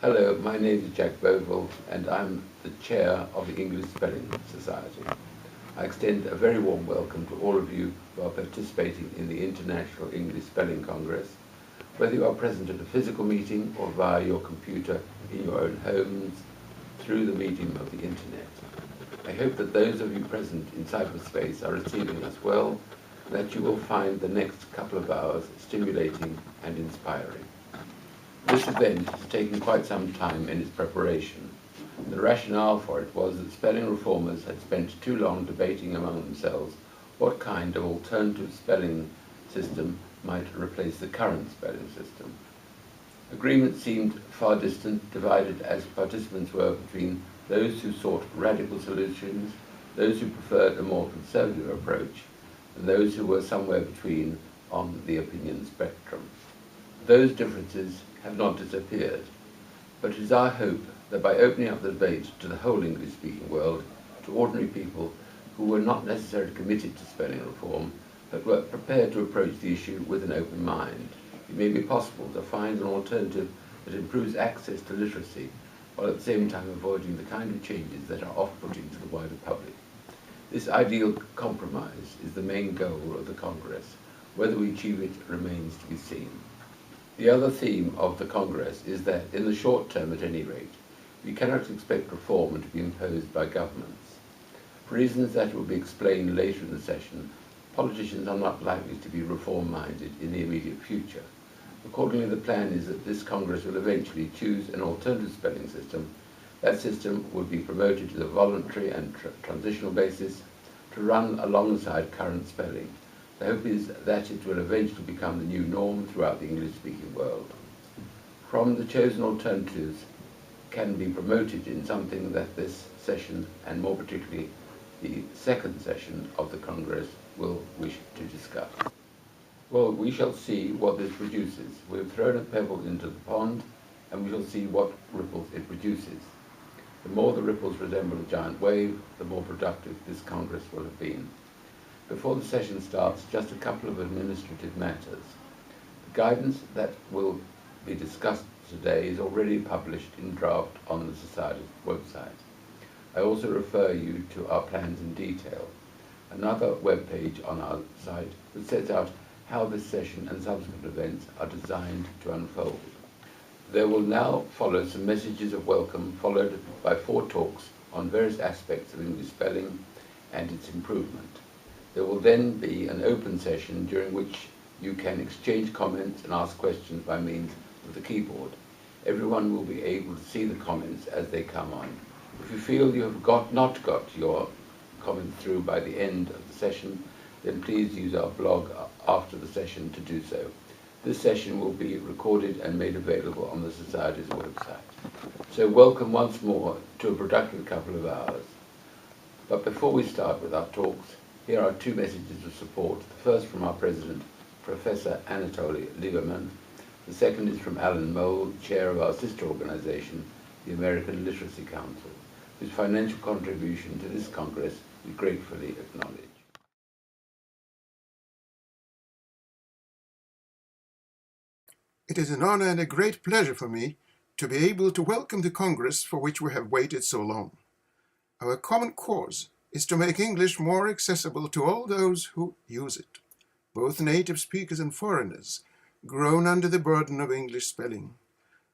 Hello, my name is Jack Boville and I'm the chair of the English Spelling Society. I extend a very warm welcome to all of you who are participating in the International English Spelling Congress, whether you are present at a physical meeting or via your computer in your own homes through the medium of the internet. I hope that those of you present in cyberspace are receiving us well and that you will find the next couple of hours stimulating and inspiring. This event has taken quite some time in its preparation. The rationale for it was that spelling reformers had spent too long debating among themselves what kind of alternative spelling system might replace the current spelling system. Agreement seemed far distant, divided as participants were between those who sought radical solutions, those who preferred a more conservative approach, and those who were somewhere between on the opinion spectrum. Those differences have not disappeared, but it is our hope that by opening up the debate to the whole English-speaking world, to ordinary people who were not necessarily committed to spelling reform, but were prepared to approach the issue with an open mind, it may be possible to find an alternative that improves access to literacy, while at the same time avoiding the kind of changes that are off-putting to the wider public. This ideal compromise is the main goal of the Congress. Whether we achieve it remains to be seen. The other theme of the Congress is that, in the short term at any rate, we cannot expect reform to be imposed by governments. For reasons that will be explained later in the session, politicians are not likely to be reform-minded in the immediate future. Accordingly, the plan is that this Congress will eventually choose an alternative spelling system. That system would be promoted to a voluntary and transitional basis to run alongside current spelling. The hope is that it will eventually become the new norm throughout the English-speaking world. From the chosen alternatives can be promoted in something that this session, and more particularly the second session of the Congress, will wish to discuss. Well, we shall see what this produces. We've thrown a pebble into the pond, and we shall see what ripples it produces. The more the ripples resemble a giant wave, the more productive this Congress will have been. Before the session starts, just a couple of administrative matters. The guidance that will be discussed today is already published in draft on the Society's website. I also refer you to our plans in detail, another web page on our site that sets out how this session and subsequent events are designed to unfold. There will now follow some messages of welcome, followed by 4 talks on various aspects of English spelling and its improvement. There will then be an open session during which you can exchange comments and ask questions by means of the keyboard. Everyone will be able to see the comments as they come on. If you feel you have not got your comment through by the end of the session, then please use our blog after the session to do so. This session will be recorded and made available on the Society's website. So welcome once more to a productive couple of hours. But before we start with our talks, here are 2 messages of support. The first from our president, Professor Anatoly Lieberman. The second is from Alan Mole, chair of our sister organization, the American Literacy Council, whose financial contribution to this Congress we gratefully acknowledge. It is an honor and a great pleasure for me to be able to welcome the Congress for which we have waited so long. Our common cause is to make English more accessible to all those who use it, both native speakers and foreigners, grown under the burden of English spelling.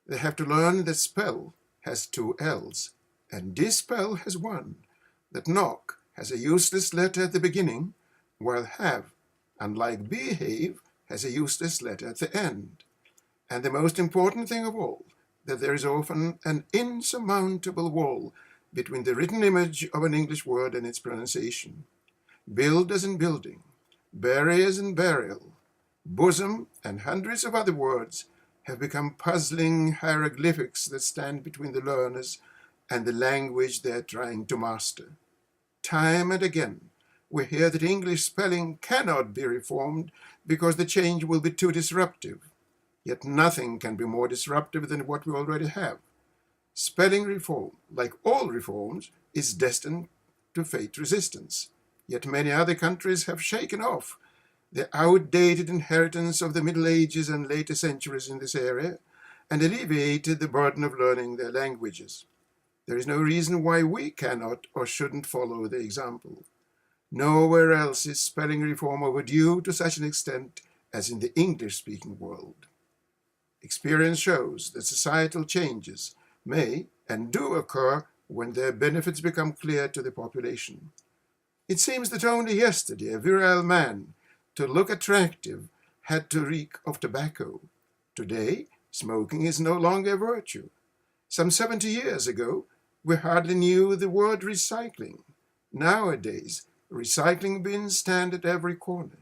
They have to learn that spell has 2 L's, and dispel has 1, that knock has a useless letter at the beginning, while have, unlike behave, has a useless letter at the end. And the most important thing of all, that there is often an insurmountable wall between the written image of an English word and its pronunciation. Build as in building, bury as in burial, bosom, and hundreds of other words have become puzzling hieroglyphics that stand between the learners and the language they are trying to master. Time and again, we hear that English spelling cannot be reformed because the change will be too disruptive. Yet nothing can be more disruptive than what we already have. Spelling reform, like all reforms, is destined to face resistance. Yet many other countries have shaken off the outdated inheritance of the Middle Ages and later centuries in this area, and alleviated the burden of learning their languages. There is no reason why we cannot or shouldn't follow the example. Nowhere else is spelling reform overdue to such an extent as in the English-speaking world. Experience shows that societal changes may and do occur when their benefits become clear to the population. It seems that only yesterday a virile man, to look attractive, had to reek of tobacco. Today, smoking is no longer a virtue. Some 70 years ago, we hardly knew the word recycling. Nowadays, recycling bins stand at every corner.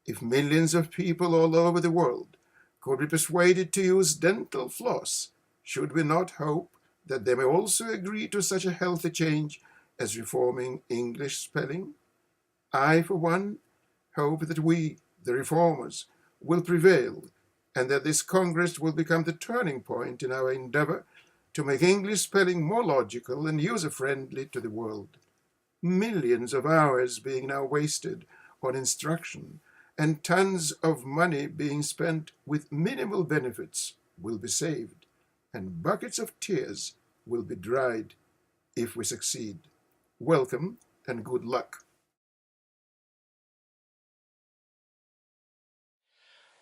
If millions of people all over the world could be persuaded to use dental floss, should we not hope that they may also agree to such a healthy change as reforming English spelling? I, for one, hope that we, the reformers, will prevail, and that this Congress will become the turning point in our endeavor to make English spelling more logical and user-friendly to the world. Millions of hours being now wasted on instruction and tons of money being spent with minimal benefits will be saved, and buckets of tears will be dried if we succeed. Welcome and good luck.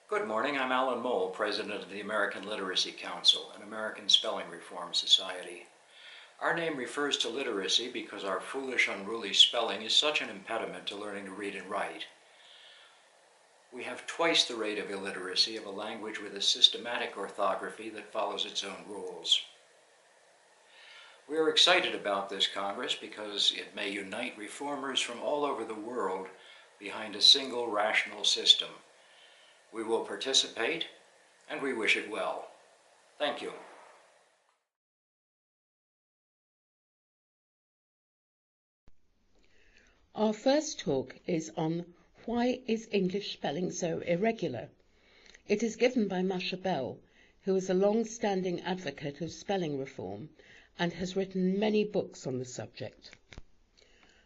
Good morning, I'm Alan Mole, President of the American Literacy Council, an American Spelling Reform Society. Our name refers to literacy because our foolish, unruly spelling is such an impediment to learning to read and write. We have twice the rate of illiteracy of a language with a systematic orthography that follows its own rules. We are excited about this Congress because it may unite reformers from all over the world behind a single rational system. We will participate, and we wish it well. Thank you. Our first talk is on why is English spelling so irregular? It is given by Masha Bell, who is a long-standing advocate of spelling reform and has written many books on the subject.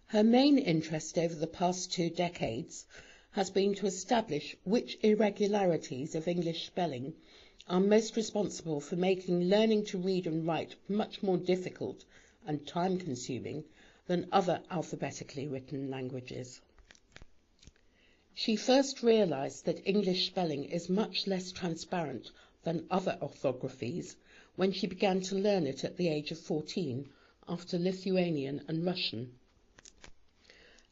Her main interest over the past 2 decades has been to establish which irregularities of English spelling are most responsible for making learning to read and write much more difficult and time-consuming than other alphabetically written languages. She first realized that English spelling is much less transparent than other orthographies when she began to learn it at the age of 14 after Lithuanian and Russian.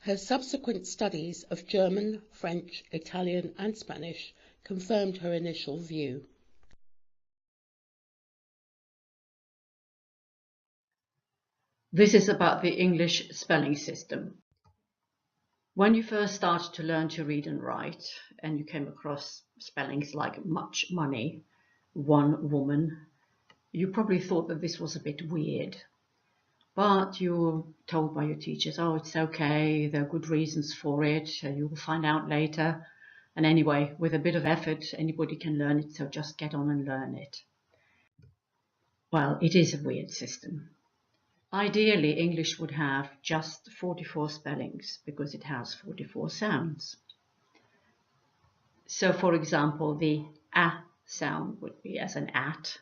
Her subsequent studies of German, French, Italian and Spanish confirmed her initial view. This is about the English spelling system. When you first started to learn to read and write, and you came across spellings like much money, one woman, you probably thought that this was a bit weird. But you were told by your teachers, oh, it's okay, there are good reasons for it, you will find out later. And anyway, with a bit of effort, anybody can learn it, so just get on and learn it. Well, it is a weird system. Ideally, English would have just 44 spellings because it has 44 sounds. So, for example, the A sound would be as an at,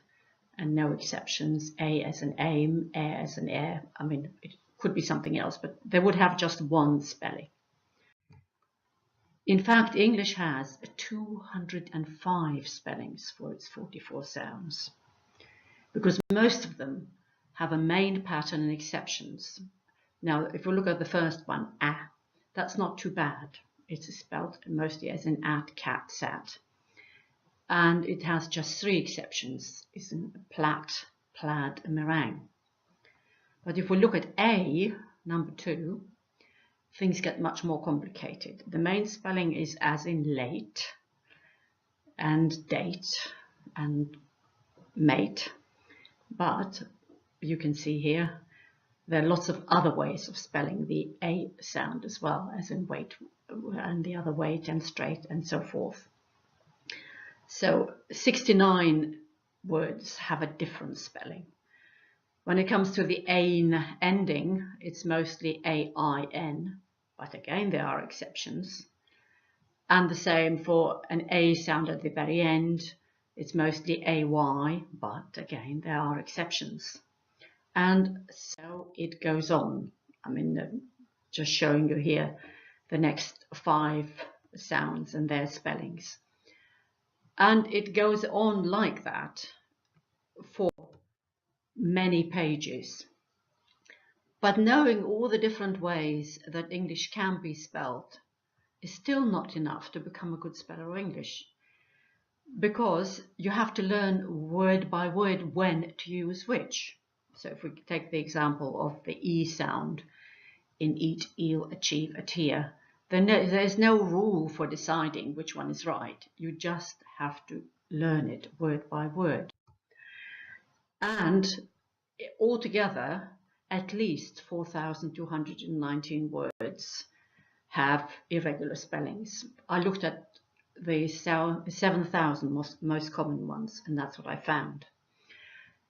and no exceptions, A as an aim, air as an air. I mean, it could be something else, but they would have just one spelling. In fact, English has 205 spellings for its 44 sounds, because most of them have a main pattern and exceptions. Now, if we look at the first one, A, that's not too bad. It's spelled mostly as an at, cat, sat. And it has just 3 exceptions. It's in plat, plaid, and meringue. But if we look at A, number 2, things get much more complicated. The main spelling is as in late, and date, and mate. But you can see here, there are lots of other ways of spelling the A sound as well, as in wait, and the other weight, and straight, and so forth. So 69 words have a different spelling. When it comes to the ain ending, it's mostly A-I-N, but again there are exceptions. And the same for an A sound at the very end, It's mostly AY, but again, there are exceptions. And so it goes on. I mean, just showing you here the next 5 sounds and their spellings. And it goes on like that for many pages. But knowing all the different ways that English can be spelled is still not enough to become a good speller of English, because you have to learn word by word when to use which. So if we take the example of the E sound in eat, eel, achieve, adhere, then there's no rule for deciding which one is right. You just have to learn it word by word. And altogether, at least 4,219 words have irregular spellings. I looked at the 7,000 most common ones, and that's what I found.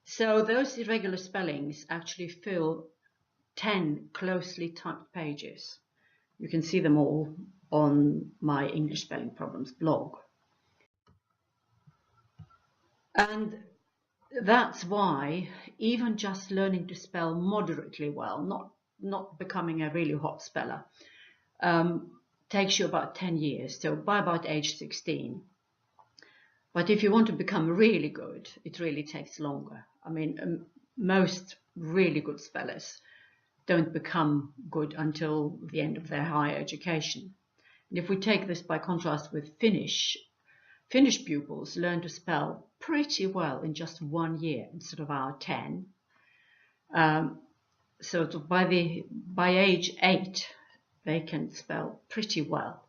So those irregular spellings actually fill 10 closely typed pages. You can see them all on my English Spelling Problems blog. And that's why even just learning to spell moderately well, not becoming a really hot speller, takes you about 10 years, so by about age 16. But if you want to become really good, it really takes longer. I mean, most really good spellers don't become good until the end of their higher education. And if we take this by contrast with Finnish pupils learn to spell pretty well in just 1 year instead of our 10. So by age 8, they can spell pretty well.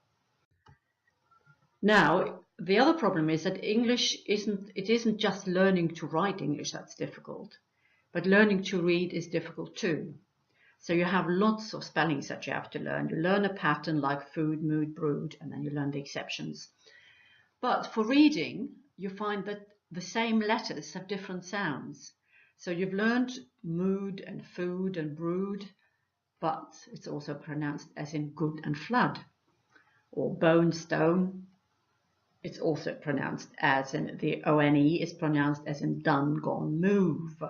Now, the other problem is that English isn't just learning to write English that's difficult, but learning to read is difficult too. So you have lots of spellings that you have to learn. You learn a pattern like food, mood, brood, and then you learn the exceptions. But for reading, you find that the same letters have different sounds. So you've learned mood and food and brood, but it's also pronounced as in good and flood. Or bone, stone, it's also pronounced as in, the O-N-E is pronounced as in done, gone, move.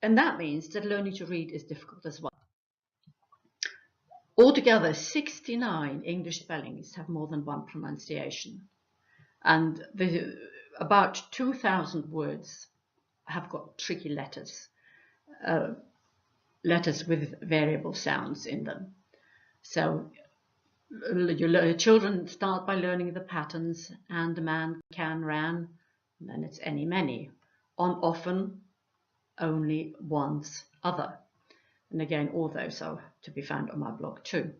And that means that learning to read is difficult as well. Altogether, 69 English spellings have more than one pronunciation. And about 2,000 words have got tricky letters, letters with variable sounds in them. So children start by learning the patterns, and, man, can, ran, and then it's any, many, on, often, only, once, other. And again, all those are to be found on my blog too.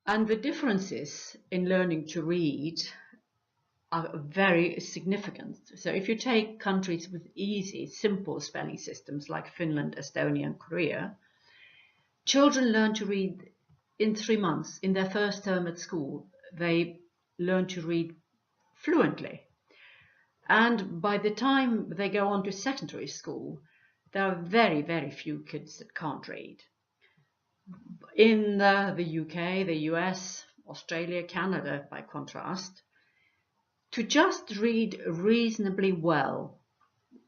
And the differences in learning to read are very significant. So if you take countries with easy, simple spelling systems like Finland, Estonia, and Korea, children learn to read in 3 months. In their first term at school, they learn to read fluently. And by the time they go on to secondary school, there are very, very few kids that can't read. In the UK, the US, Australia, Canada, by contrast, to just read reasonably well,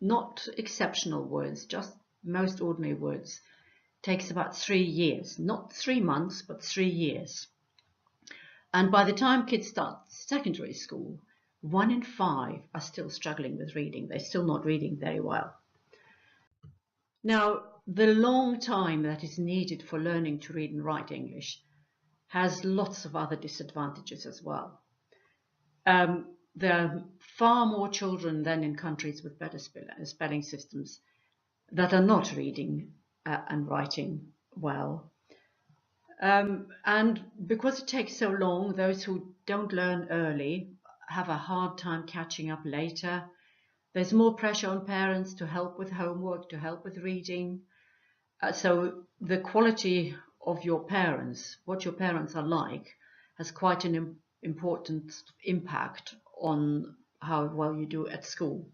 not exceptional words, just most ordinary words, takes about 3 years. Not 3 months, but 3 years. And by the time kids start secondary school, 1 in 5 are still struggling with reading. They're still not reading very well. Now, the long time that is needed for learning to read and write English has lots of other disadvantages as well. There are far more children than in countries with better spelling systems that are not reading and writing well. And because it takes so long, those who don't learn early have a hard time catching up later. There's more pressure on parents to help with homework, to help with reading. So the quality of your parents, what your parents are like, has quite an important impact on how well you do at school.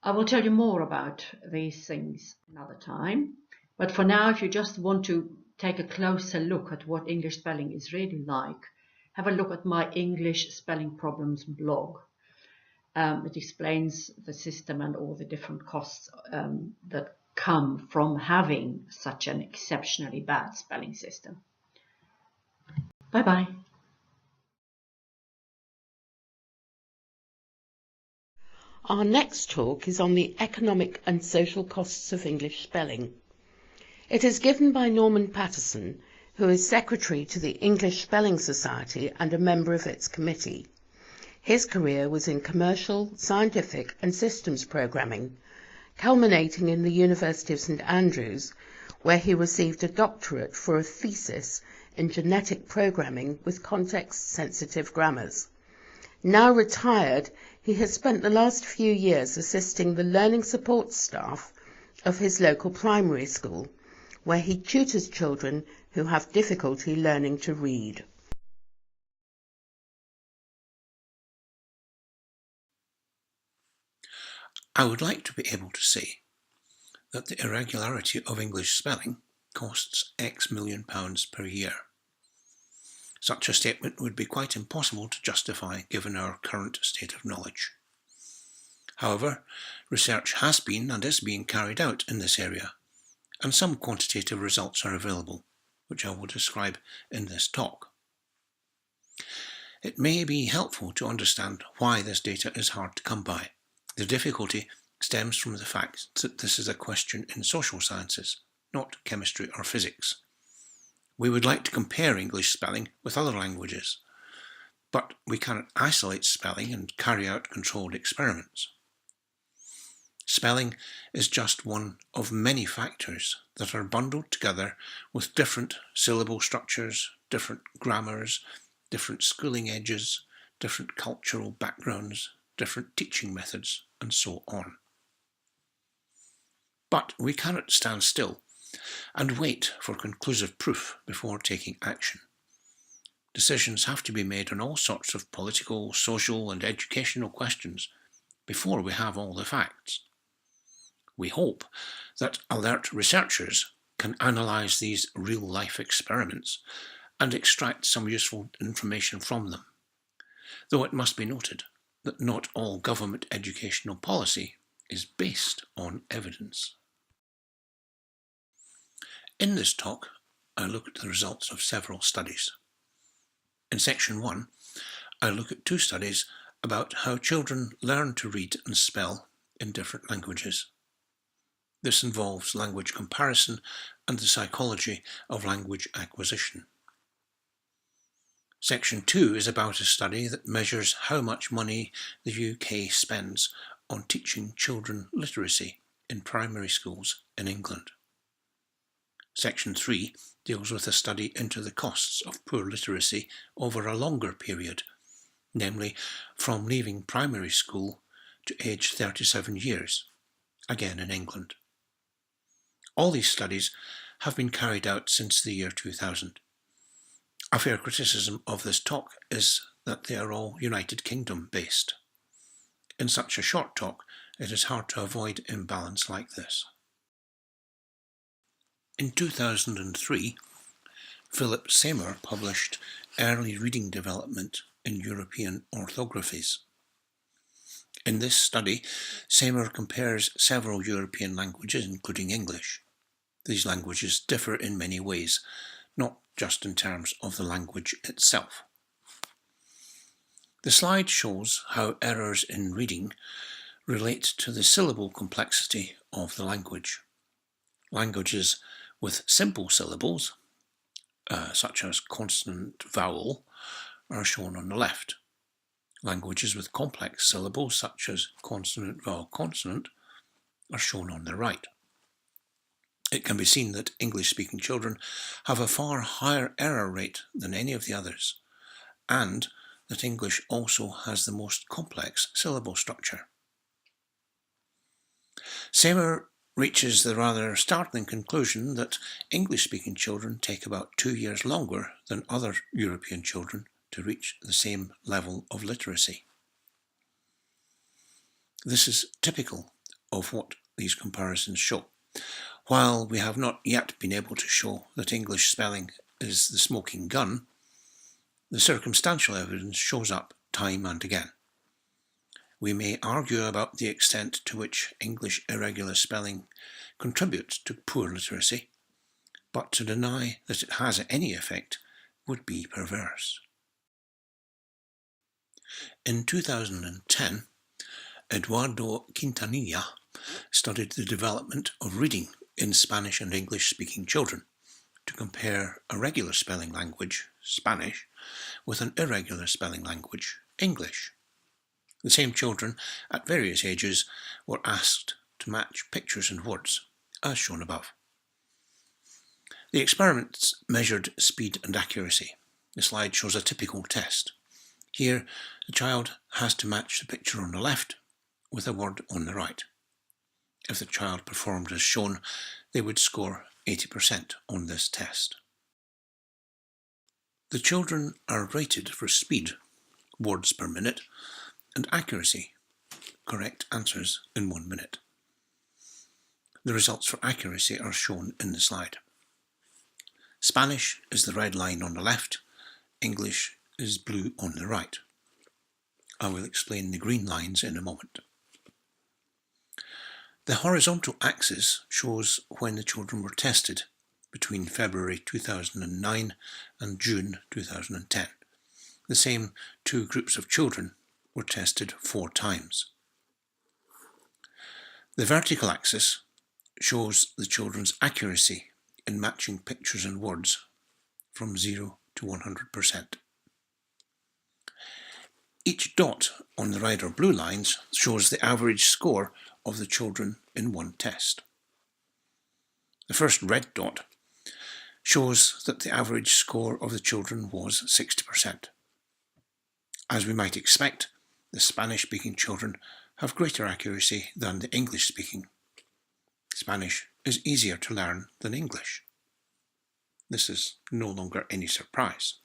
I will tell you more about these things another time. But for now, if you just want to take a closer look at what English spelling is really like, have a look at my English Spelling Problems blog. It explains the system and all the different costs that come from having such an exceptionally bad spelling system. Bye-bye. Our next talk is on the economic and social costs of English spelling. It is given by Norman Patterson, who is Secretary to the English Spelling Society and a member of its committee. His career was in commercial, scientific and systems programming, culminating in the University of St Andrews, where he received a doctorate for a thesis in genetic programming with context-sensitive grammars. Now retired, he has spent the last few years assisting the learning support staff of his local primary school, where he tutors children who have difficulty learning to read. I would like to be able to say that the irregularity of English spelling costs X million pounds per year. Such a statement would be quite impossible to justify given our current state of knowledge. However, research has been and is being carried out in this area, and some quantitative results are available, which I will describe in this talk. It may be helpful to understand why this data is hard to come by. The difficulty stems from the fact that this is a question in social sciences, not chemistry or physics. We would like to compare English spelling with other languages, but we cannot isolate spelling and carry out controlled experiments. Spelling is just one of many factors that are bundled together with different syllable structures, different grammars, different schooling ages, different cultural backgrounds, different teaching methods, and so on. But we cannot stand still and wait for conclusive proof before taking action. Decisions have to be made on all sorts of political, social, and educational questions before we have all the facts. We hope that alert researchers can analyse these real-life experiments and extract some useful information from them, though it must be noted that not all government educational policy is based on evidence. In this talk, I look at the results of several studies. In section 1, I look at 2 studies about how children learn to read and spell in different languages. This involves language comparison and the psychology of language acquisition. Section 2 is about a study that measures how much money the UK spends on teaching children literacy in primary schools in England. Section 3 deals with a study into the costs of poor literacy over a longer period, namely from leaving primary school to age 37 years, again in England. All these studies have been carried out since the year 2000. A fair criticism of this talk is that they are all United Kingdom based. In such a short talk, it is hard to avoid imbalance like this. In 2003, Philip Seymour published Early Reading Development in European Orthographies. In this study, Seymour compares several European languages, including English. These languages differ in many ways, not just in terms of the language itself. The slide shows how errors in reading relate to the syllable complexity of the language. Languages with simple syllables, such as consonant-vowel, are shown on the left. Languages with complex syllables, such as consonant-vowel-consonant, are shown on the right. It can be seen that English-speaking children have a far higher error rate than any of the others, and that English also has the most complex syllable structure. Seymour reaches the rather startling conclusion that English-speaking children take about 2 years longer than other European children to reach the same level of literacy. This is typical of what these comparisons show. While we have not yet been able to show that English spelling is the smoking gun, the circumstantial evidence shows up time and again. We may argue about the extent to which English irregular spelling contributes to poor literacy, but to deny that it has any effect would be perverse. In 2010, Eduardo Quintanilla studied the development of reading in Spanish and English-speaking children to compare a regular spelling language, Spanish, with an irregular spelling language, English. The same children at various ages were asked to match pictures and words, as shown above. The experiments measured speed and accuracy. The slide shows a typical test. Here, the child has to match the picture on the left with a word on the right. If the child performed as shown, they would score 80% on this test. The children are rated for speed, words per minute, and accuracy, correct answers in 1 minute. The results for accuracy are shown in the slide. Spanish is the red line on the left, English is blue on the right. I will explain the green lines in a moment. The horizontal axis shows when the children were tested between February 2009 and June 2010. The same two groups of children were tested 4 times. The vertical axis shows the children's accuracy in matching pictures and words from 0 to 100%. Each dot on the red or blue lines shows the average score of the children in one test. The first red dot shows that the average score of the children was 60%. As we might expect, the Spanish-speaking children have greater accuracy than the English-speaking. Spanish is easier to learn than English. This is no longer any surprise.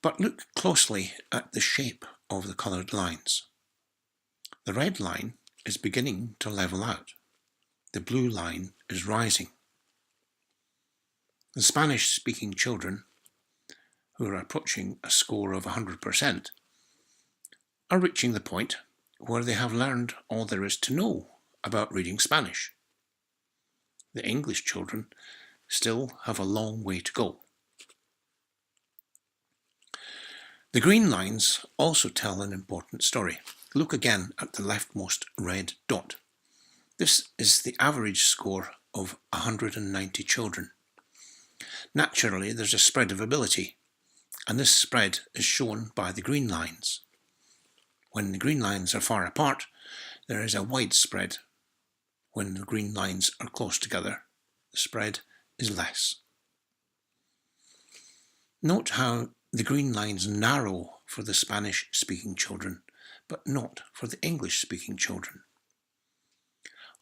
But look closely at the shape of the coloured lines. The red line is beginning to level out. The blue line is rising. The Spanish-speaking children, who are approaching a score of 100%, are reaching the point where they have learned all there is to know about reading Spanish. The English children still have a long way to go. The green lines also tell an important story. Look again at the leftmost red dot. This is the average score of 190 children. Naturally, there's a spread of ability, and this spread is shown by the green lines. When the green lines are far apart, there is a wide spread. When the green lines are close together, the spread is less. Note how the green lines narrow for the Spanish-speaking children, but not for the English-speaking children.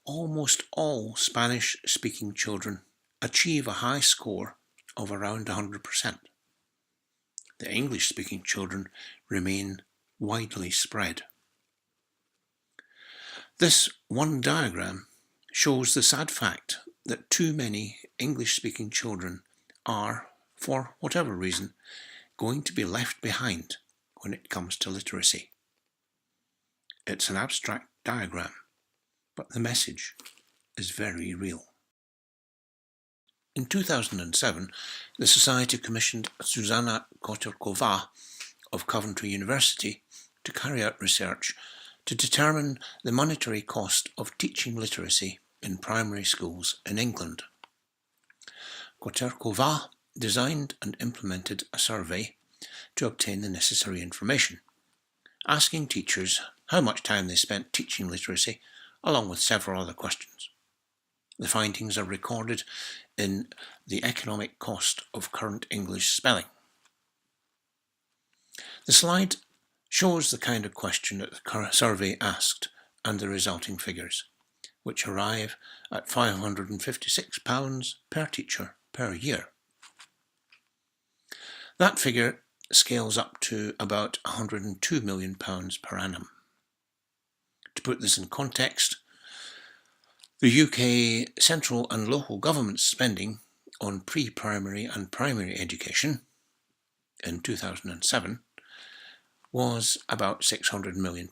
Almost all Spanish-speaking children achieve a high score of around 100%. The English-speaking children remain widely spread. This one diagram shows the sad fact that too many English-speaking children are, for whatever reason, going to be left behind when it comes to literacy. It's an abstract diagram, but the message is very real. In 2007, the Society commissioned Zuzana Koterkova of Coventry University to carry out research to determine the monetary cost of teaching literacy in primary schools in England. Koterkova designed and implemented a survey to obtain the necessary information, asking teachers how much time they spent teaching literacy, along with several other questions. The findings are recorded in the economic cost of current English spelling. The slide shows the kind of question that the survey asked and the resulting figures, which arrive at £556 per teacher per year. That figure scales up to about £102 million per annum. To put this in context, the UK central and local government spending on pre-primary and primary education, in 2007 was about £600 million.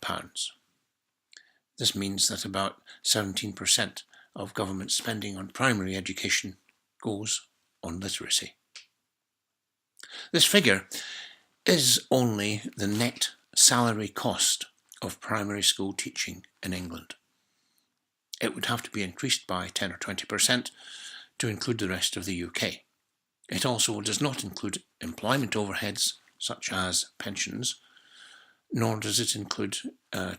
This means that about 17% of government spending on primary education goes on literacy. This figure is only the net salary cost of primary school teaching in England. It would have to be increased by 10 or 20% to include the rest of the UK. It also does not include employment overheads such as pensions, nor does it include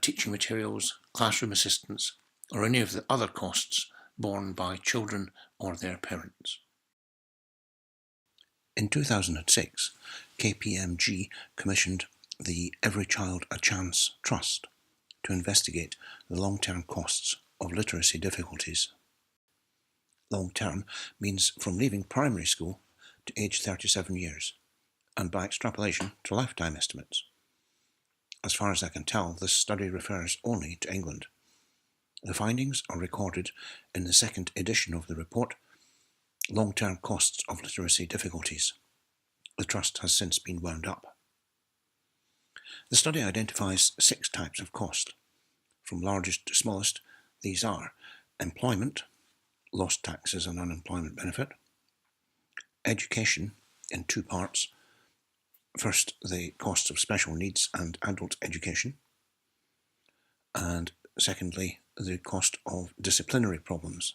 teaching materials, classroom assistants, or any of the other costs borne by children or their parents. In 2006, KPMG commissioned the Every Child a Chance Trust to investigate the long-term costs of literacy difficulties. Long-term means from leaving primary school to age 37 years, and by extrapolation to lifetime estimates. As far as I can tell, this study refers only to England. The findings are recorded in the second edition of the report, Long-Term Costs of Literacy Difficulties. The trust has since been wound up. The study identifies 6 types of cost. From largest to smallest, these are employment, lost taxes and unemployment benefit, education in 2 parts. First, the costs of special needs and adult education, and secondly, the cost of disciplinary problems.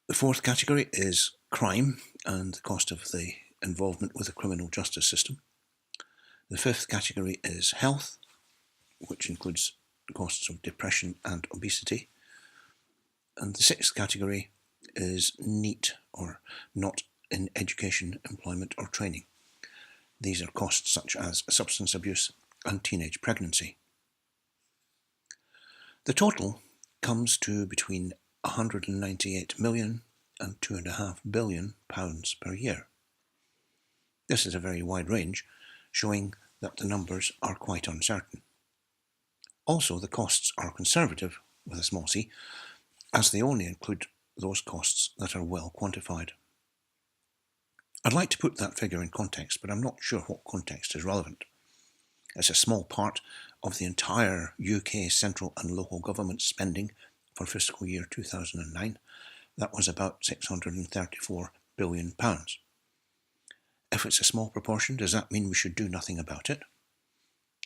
The 4th category is crime and the cost of the involvement with the criminal justice system. The 5th category is health, which includes costs of depression and obesity. And the 6th category is NEET, or not in education, employment or training. These are costs such as substance abuse and teenage pregnancy. The total comes to between 198 million and £2.5 billion per year. This is a very wide range, showing that the numbers are quite uncertain. Also, the costs are conservative, with a small c, as they only include those costs that are well quantified. I'd like to put that figure in context, but I'm not sure what context is relevant. It's a small part of the entire UK central and local government spending for fiscal year 2009. That was about £634 billion. If it's a small proportion, does that mean we should do nothing about it?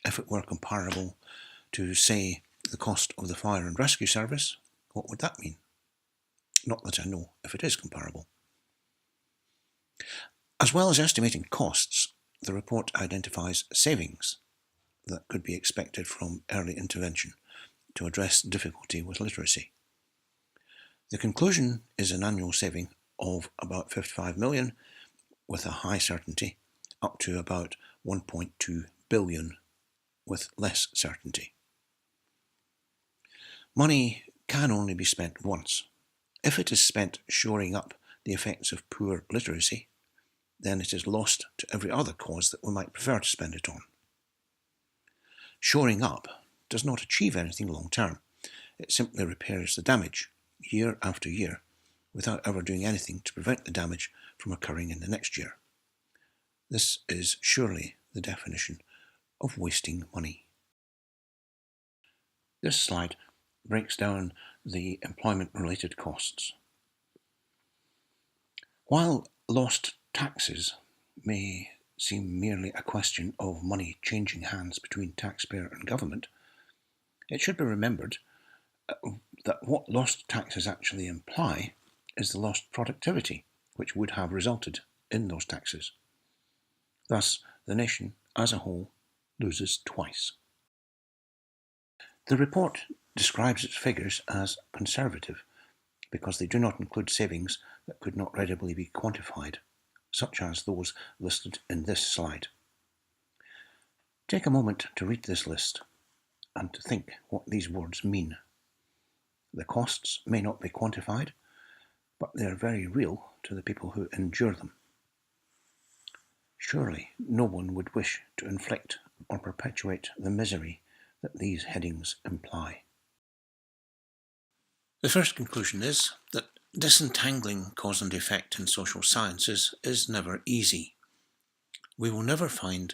If it were comparable to, say, the cost of the fire and rescue service, what would that mean? Not that I know if it is comparable. As well as estimating costs, the report identifies savings that could be expected from early intervention to address difficulty with literacy. The conclusion is an annual saving of about 55 million, with a high certainty, up to about 1.2 billion with less certainty. Money can only be spent once. If it is spent shoring up the effects of poor literacy, then it is lost to every other cause that we might prefer to spend it on. Shoring up does not achieve anything long term. It simply repairs the damage year after year without ever doing anything to prevent the damage from occurring in the next year. This is surely the definition of wasting money. This slide breaks down the employment-related costs. While lost taxes may seem merely a question of money changing hands between taxpayer and government, it should be remembered that what lost taxes actually imply is the lost productivity which would have resulted in those taxes. Thus, the nation as a whole loses twice. The report describes its figures as conservative because they do not include savings that could not readily be quantified, such as those listed in this slide. Take a moment to read this list and to think what these words mean. The costs may not be quantified, but they are very real to the people who endure them. Surely no one would wish to inflict or perpetuate the misery that these headings imply. The first conclusion is that Disentangling cause and effect in social sciences is never easy. We will never find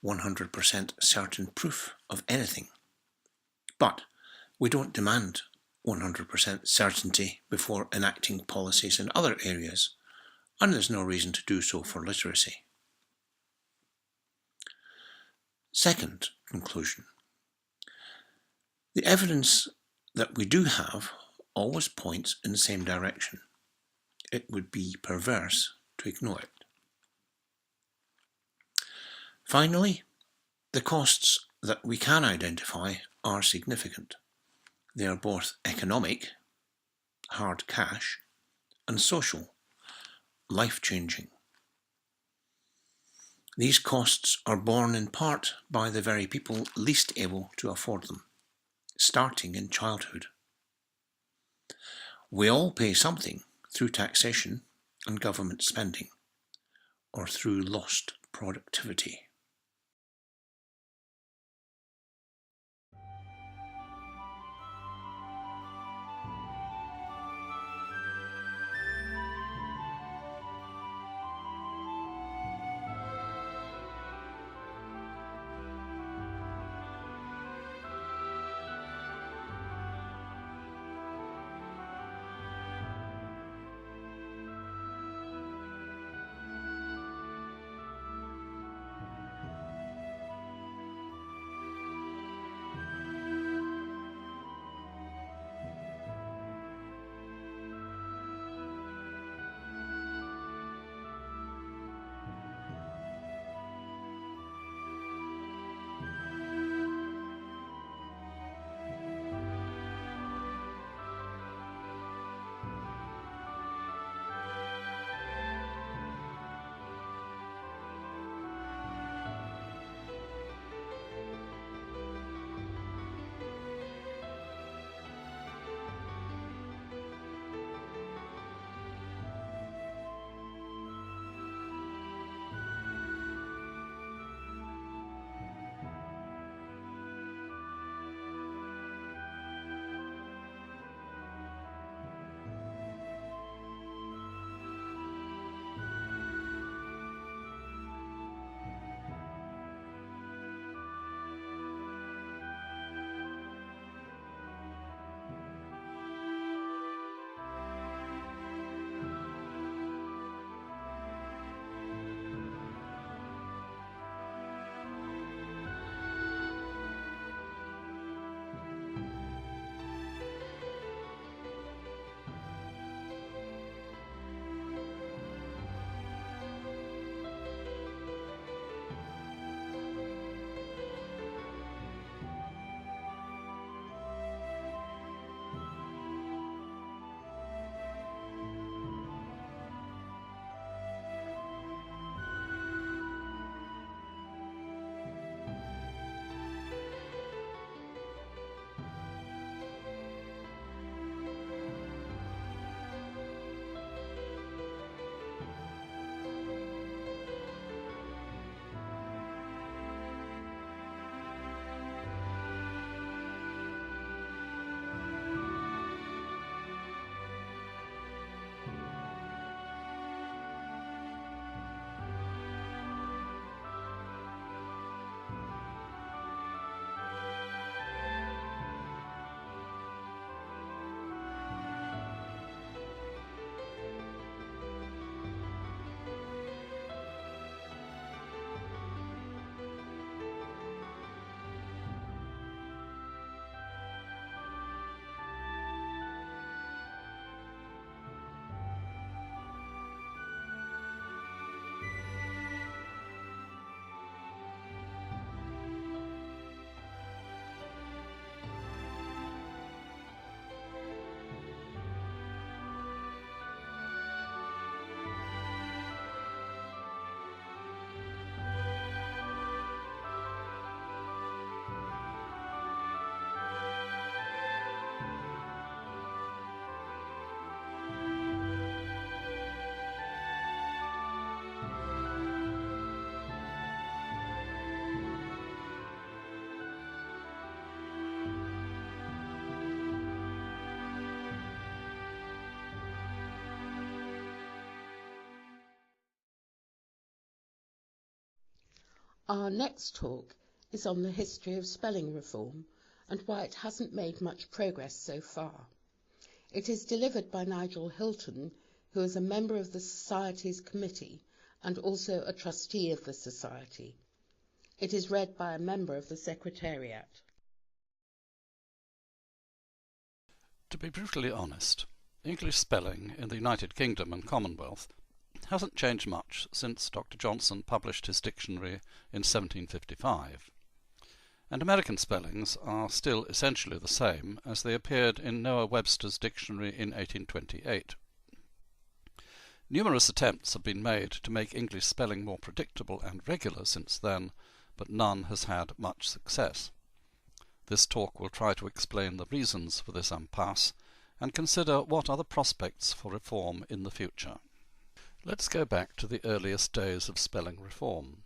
100% certain proof of anything. But we don't demand 100% certainty before enacting policies in other areas, and there's no reason to do so for literacy. Second conclusion. The evidence that we do have always points in the same direction. It would be perverse to ignore it. Finally, the costs that we can identify are significant. They are both economic, hard cash, and social, life-changing. These costs are borne in part by the very people least able to afford them, starting in childhood. We all pay something through taxation and government spending, or through lost productivity. Our next talk is on the history of spelling reform and why it hasn't made much progress so far. It is delivered by Nigel Hilton, who is a member of the Society's committee and also a trustee of the Society. It is read by a member of the Secretariat. To be brutally honest, English spelling in the United Kingdom and Commonwealth hasn't changed much since Dr. Johnson published his dictionary in 1755, and American spellings are still essentially the same as they appeared in Noah Webster's dictionary in 1828. Numerous attempts have been made to make English spelling more predictable and regular since then, but none has had much success. This talk will try to explain the reasons for this impasse and consider what are the prospects for reform in the future. Let's go back to the earliest days of spelling reform.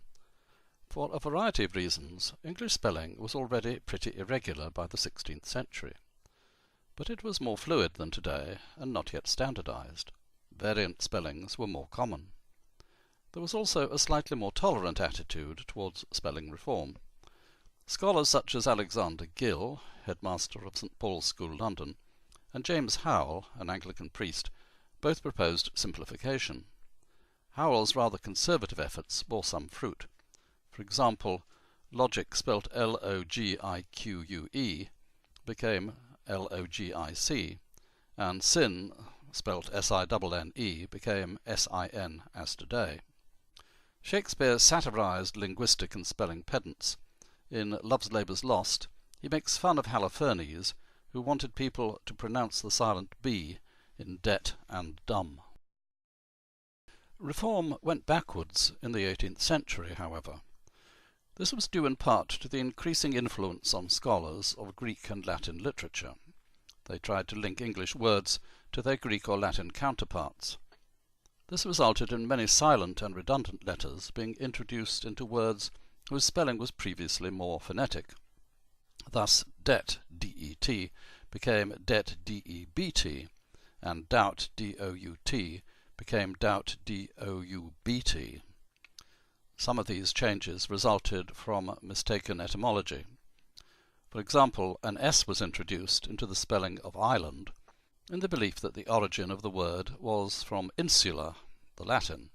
For a variety of reasons, English spelling was already pretty irregular by the 16th century. But it was more fluid than today and not yet standardized. Variant spellings were more common. There was also a slightly more tolerant attitude towards spelling reform. Scholars such as Alexander Gill, headmaster of St. Paul's School, London, and James Howell, an Anglican priest, both proposed simplification. Howell's rather conservative efforts bore some fruit. For example, logic spelt L-O-G-I-Q-U-E became L-O-G-I-C, and sin spelt S-I-N-N-E became S-I-N as today. Shakespeare satirized linguistic and spelling pedants. In Love's Labour's Lost, he makes fun of Holofernes, who wanted people to pronounce the silent B in det and dumb. Reform went backwards in the 18th century, however. This was due in part to the increasing influence on scholars of Greek and Latin literature. They tried to link English words to their Greek or Latin counterparts. This resulted in many silent and redundant letters being introduced into words whose spelling was previously more phonetic. Thus det, D-E-T, became det, D-E-B-T, and doubt, D-O-U-T, became doubt, D-O-U-B-T. Some of these changes resulted from mistaken etymology. For example, an S was introduced into the spelling of island, in the belief that the origin of the word was from insula, the Latin.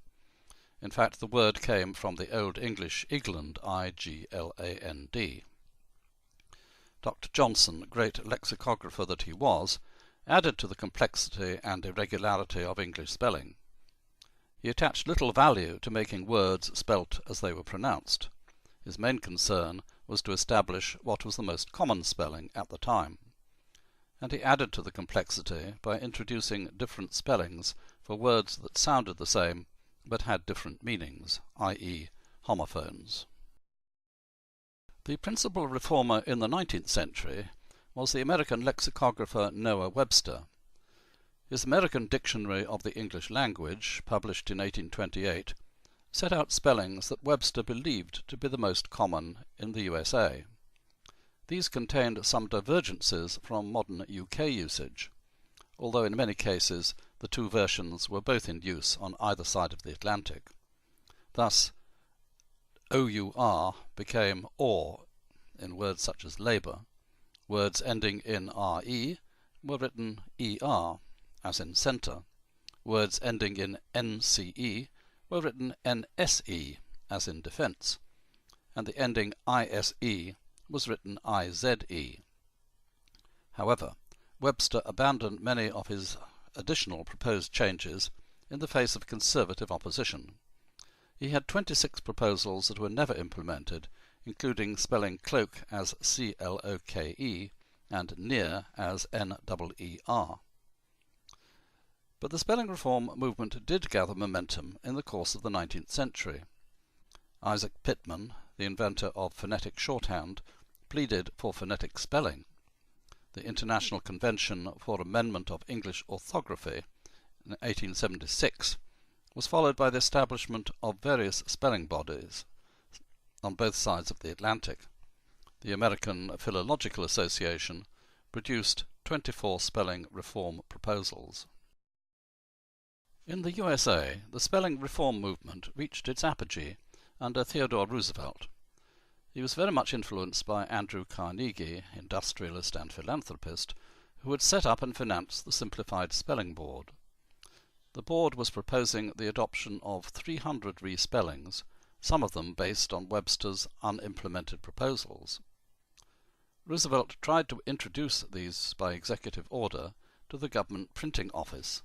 In fact, the word came from the Old English Igland, I-G-L-A-N-D. Dr. Johnson, great lexicographer that he was, added to the complexity and irregularity of English spelling. He attached little value to making words spelt as they were pronounced. His main concern was to establish what was the most common spelling at the time. And he added to the complexity by introducing different spellings for words that sounded the same but had different meanings, i.e. homophones. The principal reformer in the 19th century was the American lexicographer Noah Webster. His American Dictionary of the English Language, published in 1828, set out spellings that Webster believed to be the most common in the USA. These contained some divergences from modern UK usage, although in many cases the two versions were both in use on either side of the Atlantic. Thus, OUR became OR in words such as labour. Words ending in RE were written ER, as in centre. Words ending in NCE were written NSE, as in defence, and the ending ISE was written IZE. However, Webster abandoned many of his additional proposed changes in the face of conservative opposition. He had 26 proposals that were never implemented, including spelling cloak as C-L-O-K-E and near as N-E-E-R. But the spelling reform movement did gather momentum in the course of the 19th century. Isaac Pitman, the inventor of phonetic shorthand, pleaded for phonetic spelling. The International Convention for Amendment of English Orthography in 1876 was followed by the establishment of various spelling bodies on both sides of the Atlantic. The American Philological Association produced 24 spelling reform proposals. In the USA, the spelling reform movement reached its apogee under Theodore Roosevelt. He was very much influenced by Andrew Carnegie, industrialist and philanthropist, who had set up and financed the Simplified Spelling Board. The board was proposing the adoption of 300 respellings, some of them based on Webster's unimplemented proposals. Roosevelt tried to introduce these by executive order to the government printing office.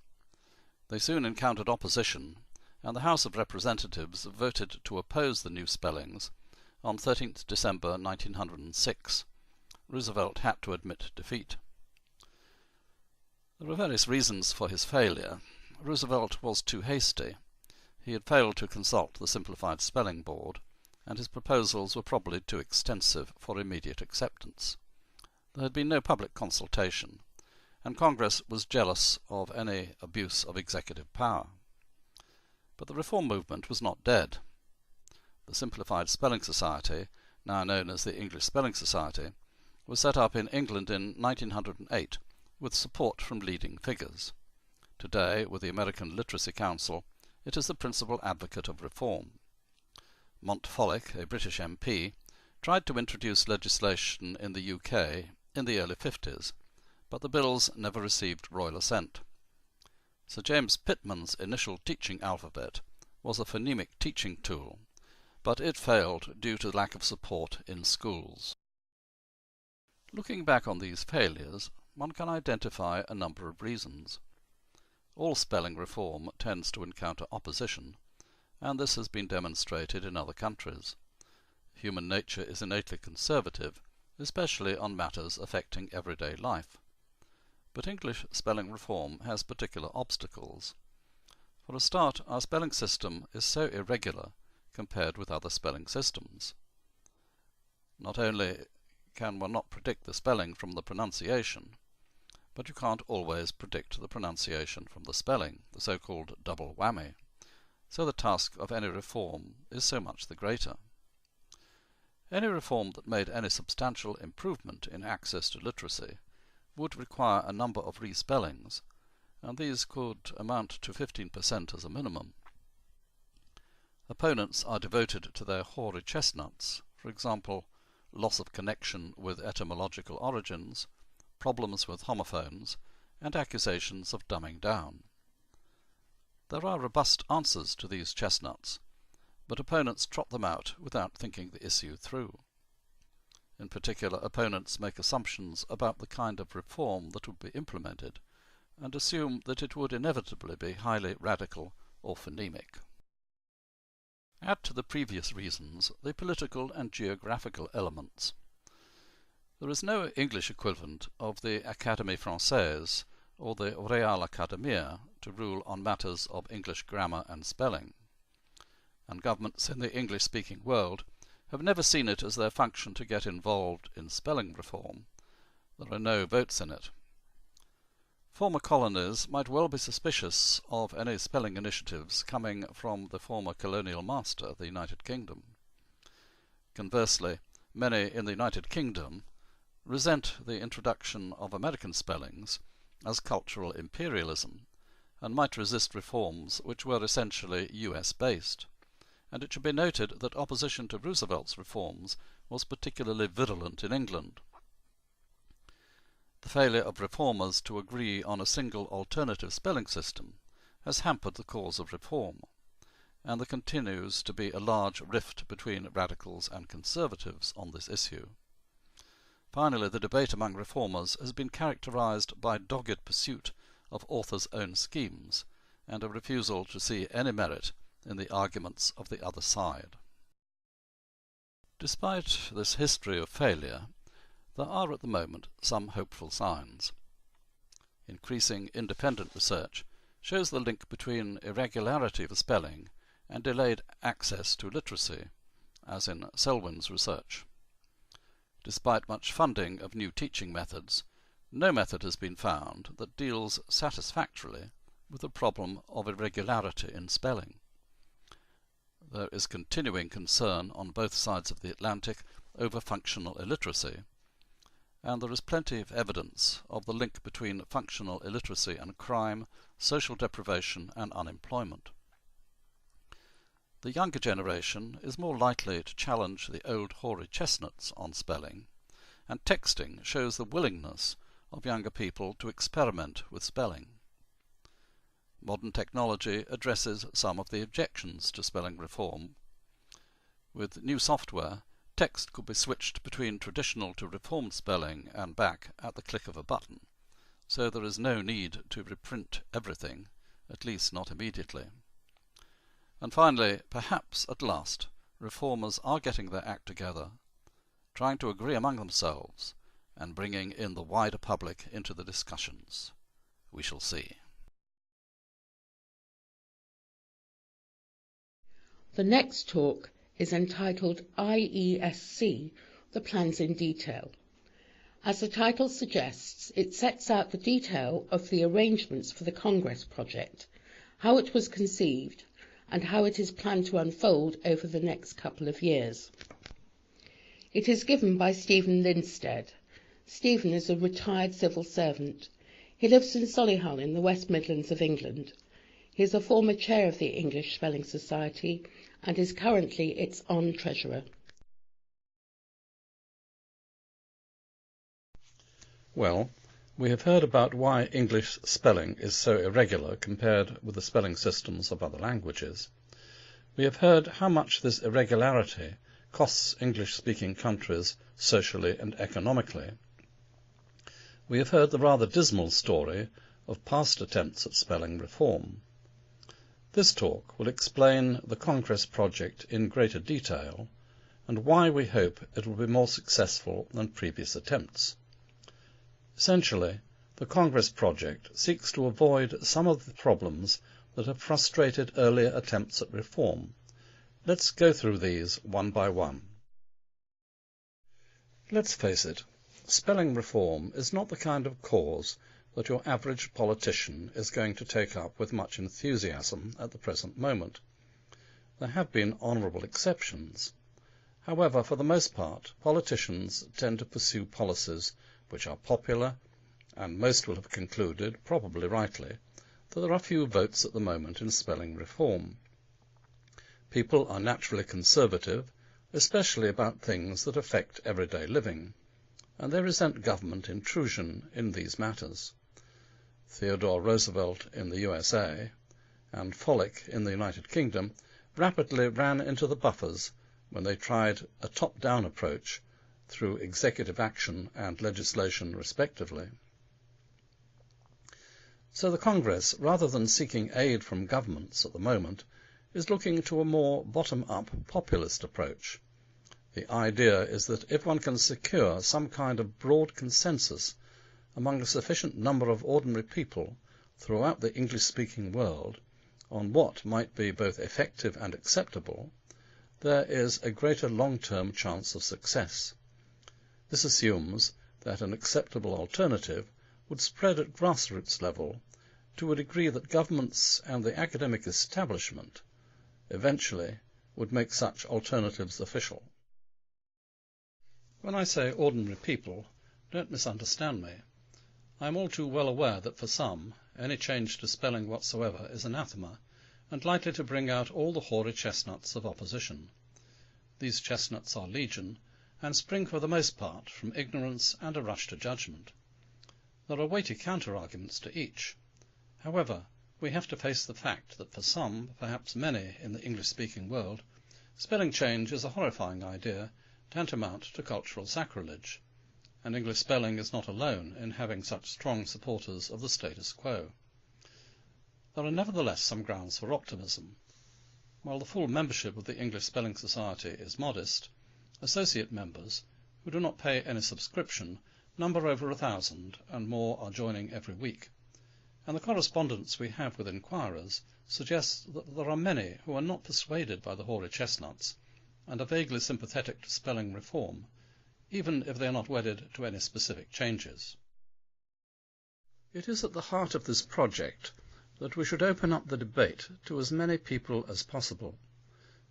They soon encountered opposition, and the House of Representatives voted to oppose the new spellings on 13th December 1906. Roosevelt had to admit defeat. There were various reasons for his failure. Roosevelt was too hasty. He had failed to consult the Simplified Spelling Board, and his proposals were probably too extensive for immediate acceptance. There had been no public consultation, and Congress was jealous of any abuse of executive power. But the reform movement was not dead. The Simplified Spelling Society, now known as the English Spelling Society, was set up in England in 1908 with support from leading figures. Today, with the American Literacy Council, it is the principal advocate of reform. Montfollick, a British MP, tried to introduce legislation in the UK in the early 50s, but the bills never received royal assent. Sir James Pitman's initial teaching alphabet was a phonemic teaching tool, but it failed due to lack of support in schools. Looking back on these failures, one can identify a number of reasons. All spelling reform tends to encounter opposition, and this has been demonstrated in other countries. Human nature is innately conservative, especially on matters affecting everyday life. But English spelling reform has particular obstacles. For a start, our spelling system is so irregular compared with other spelling systems. Not only can one not predict the spelling from the pronunciation, but you can't always predict the pronunciation from the spelling, the so-called double whammy, so the task of any reform is so much the greater. Any reform that made any substantial improvement in access to literacy would require a number of respellings, and these could amount to 15% as a minimum. Opponents are devoted to their hoary chestnuts, for example, loss of connection with etymological origins, problems with homophones, and accusations of dumbing down. There are robust answers to these chestnuts, but opponents trot them out without thinking the issue through. In particular, opponents make assumptions about the kind of reform that would be implemented, and assume that it would inevitably be highly radical or phonemic. Add to the previous reasons the political and geographical elements. There is no English equivalent of the Académie Française or the Real Academia to rule on matters of English grammar and spelling, and governments in the English-speaking world have never seen it as their function to get involved in spelling reform. There are no votes in it. Former colonies might well be suspicious of any spelling initiatives coming from the former colonial master, the United Kingdom. Conversely, many in the United Kingdom resent the introduction of American spellings as cultural imperialism, and might resist reforms which were essentially US-based. And it should be noted that opposition to Roosevelt's reforms was particularly virulent in England. The failure of reformers to agree on a single alternative spelling system has hampered the cause of reform, and there continues to be a large rift between radicals and conservatives on this issue. Finally, the debate among reformers has been characterized by dogged pursuit of authors' own schemes, and a refusal to see any merit in the arguments of the other side. Despite this history of failure, there are at the moment some hopeful signs. Increasing independent research shows the link between irregularity of spelling and delayed access to literacy, as in Selwyn's research. Despite much funding of new teaching methods, no method has been found that deals satisfactorily with the problem of irregularity in spelling. There is continuing concern on both sides of the Atlantic over functional illiteracy, and there is plenty of evidence of the link between functional illiteracy and crime, social deprivation, and unemployment. The younger generation is more likely to challenge the old hoary chestnuts on spelling, and texting shows the willingness of younger people to experiment with spelling. Modern technology addresses some of the objections to spelling reform. With new software, text could be switched between traditional to reformed spelling and back at the click of a button, so there is no need to reprint everything, at least not immediately. And finally, perhaps at last, reformers are getting their act together, trying to agree among themselves and bringing in the wider public into the discussions. We shall see. The next talk is entitled IESC, The Plans in Detail. As the title suggests, it sets out the detail of the arrangements for the Congress project, how it was conceived, and how it is planned to unfold over the next couple of years. It is given by Stephen Linstead. Stephen is a retired civil servant. He lives in Solihull in the West Midlands of England. He is a former chair of the English Spelling Society and is currently its treasurer. Well, we have heard about why English spelling is so irregular compared with the spelling systems of other languages. We have heard how much this irregularity costs English-speaking countries socially and economically. We have heard the rather dismal story of past attempts at spelling reform. This talk will explain the Congress project in greater detail and why we hope it will be more successful than previous attempts. Essentially, the Congress project seeks to avoid some of the problems that have frustrated earlier attempts at reform. Let's go through these one by one. Let's face it, spelling reform is not the kind of cause that your average politician is going to take up with much enthusiasm at the present moment. There have been honourable exceptions. However, for the most part, politicians tend to pursue policies which are popular, and most will have concluded, probably rightly, that there are few votes at the moment in spelling reform. People are naturally conservative, especially about things that affect everyday living, and they resent government intrusion in these matters. Theodore Roosevelt in the USA and Follett in the United Kingdom rapidly ran into the buffers when they tried a top-down approach through executive action and legislation respectively. So the Congress, rather than seeking aid from governments at the moment, is looking to a more bottom-up populist approach. The idea is that if one can secure some kind of broad consensus among a sufficient number of ordinary people throughout the English-speaking world on what might be both effective and acceptable, there is a greater long-term chance of success. This assumes that an acceptable alternative would spread at grassroots level to a degree that governments and the academic establishment eventually would make such alternatives official. When I say ordinary people, don't misunderstand me. I am all too well aware that for some, any change to spelling whatsoever is anathema, and likely to bring out all the hoary chestnuts of opposition. These chestnuts are legion, and spring for the most part from ignorance and a rush to judgment. There are weighty counter-arguments to each. However, we have to face the fact that for some, perhaps many in the English-speaking world, spelling change is a horrifying idea, tantamount to cultural sacrilege, and English spelling is not alone in having such strong supporters of the status quo. There are nevertheless some grounds for optimism. While the full membership of the English Spelling Society is modest, associate members, who do not pay any subscription, number over 1,000, and more are joining every week, and the correspondence we have with inquirers suggests that there are many who are not persuaded by the hoary chestnuts, and are vaguely sympathetic to spelling reform, even if they are not wedded to any specific changes. It is at the heart of this project that we should open up the debate to as many people as possible,